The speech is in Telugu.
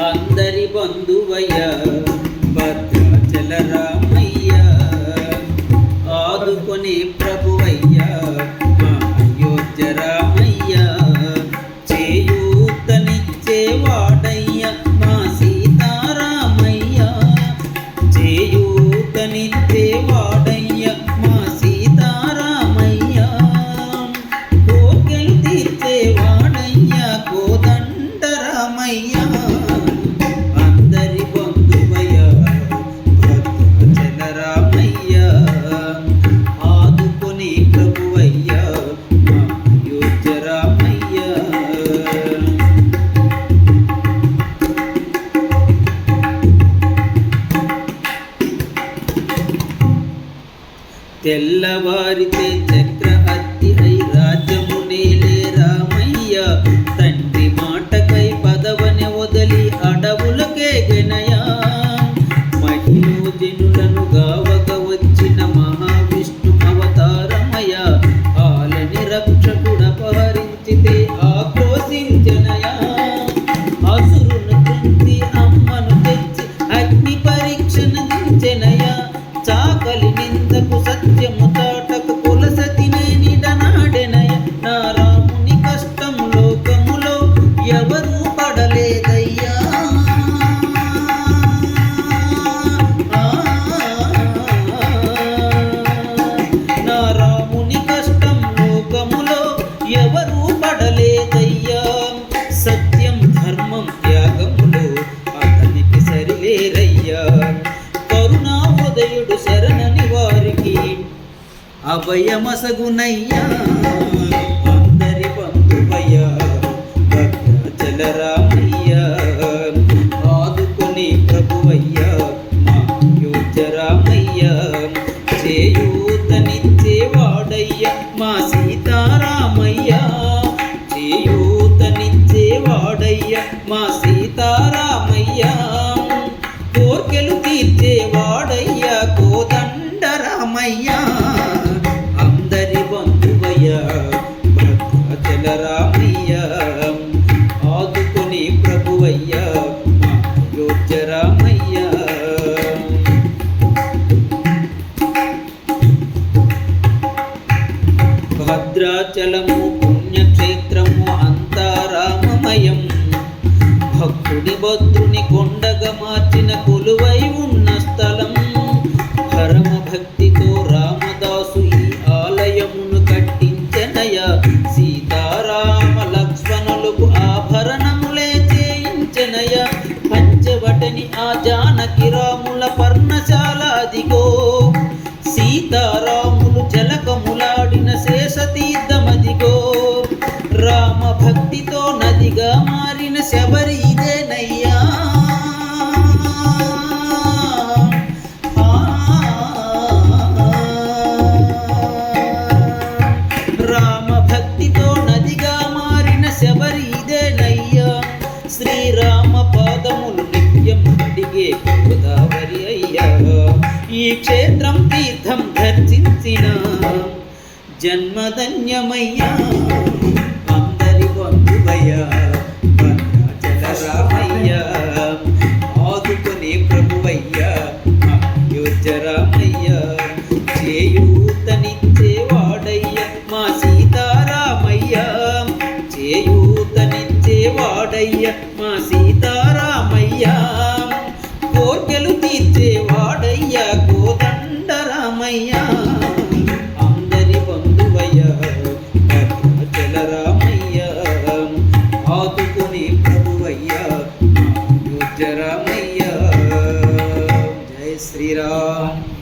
అందరి బంధువయ్య భద్రాచల రామయ్య, ఆదుకొని ప్రభువయ్య మా అయోధ్య రామయ్య, చేయూతనిచ్చేవాడయ్య మా సీతారామయ్య, చేయూతనిచ్చేవాడయ్య మా సీతారామయ్య, కోర్కెలు తీర్చేవాడయ్య కోదండరామయ్య, అందరి బంధువయ్య భద్రాచల రామయ్య, ఆదుకొని ప్రభువయ్య మా అయోధ్య రామయ్య. తెల్లవారితే చక్రవర్తి అయి రాజ్యము నేలే రామయ్య, తండ్రి మాటకై పదవని వదిలి అడవులకే గెనయా, మహిళ జనులను గావక వచ్చిన మహావిష్ణు అవతారమయ, ఆలని రక్షకుడపహరించితే ఆక్రోశించనయా, అసురును తుంచి అమ్మను తెచ్చి అగ్ని పరీక్షను దించెనయా, చాకలి నిందకు సత్యము తాటకు కులసతినే నిడనాడెనయ, నా రాముని కష్టం లోకములో ఎవరూ పడలేదయ్యా, నా రాముని కష్టం లోకములో ఎవరూ పడలేదయ్యా, సత్యం ధర్మం త్యాగములో అతనికి సరిలేరయ్యా, కరుణాోదయుడు శరణని వారికి అభయమసగునయ్యా, అందరి బంధువయ్య భద్రాచల రామయ్య, ఆదుకొని ప్రభువయ్య మా అయోధ్య రామయ్య, చేయూతనిచ్చేవాడయ్య మా సీతారామయ్య, చేయూతనిచ్చేవాడయ్య మా సీతారామయ్య, కోర్కెలు తీర్చేవాడయ్య కోదండరామయ్య, అందరి బంధువయ్య భద్రాచల రామయ్య, ఆదుకొని ప్రభువయ్య మా అయోధ్య రామయ్య. భద్రాచలము పుణ్యక్షేత్రము అంతా రామమయం, భక్తుడి భద్రుని కొండగా మార్చిన కొలువై ఉన్న స్థలం, పరమ భక్తితో రామదాసు ఈ ఆలయమును కట్టించెనయ, సీతారామ లక్ష్మణులకు ఆభరణములే చేయించెనయ, పంచవటని ఆ జానకి రాముల పర్ణశాల అదిగో, సీతారాములు జలకములాడిన శేషతీర్థమదిగో, రామ భక్తితో నదిగా మారిన శబరి ఇదేనయ్యా, రామ భక్తితో నదిగా మారిన శబరి ఇదేనయ్యా, శ్రీరామ పాదములు నిత్యం అడిగే గోదావరి అయ్యా, ఈ క్షేత్రం తీర్థం దర్శించిన జన్మధన్యమయ్యా, అందరి బంధువయ్య భద్రాచల రామయ్య, ఆదుకొని ప్రభువయ్య మా అయోధ్య రామయ్య, చేయూతనిచ్చేవాడయ్య మా సీతారామయ్య, చేయూతనిచ్చేవాడయ్య మా సీతారామయ్య, కోర్కెలు తీర్చేవాడు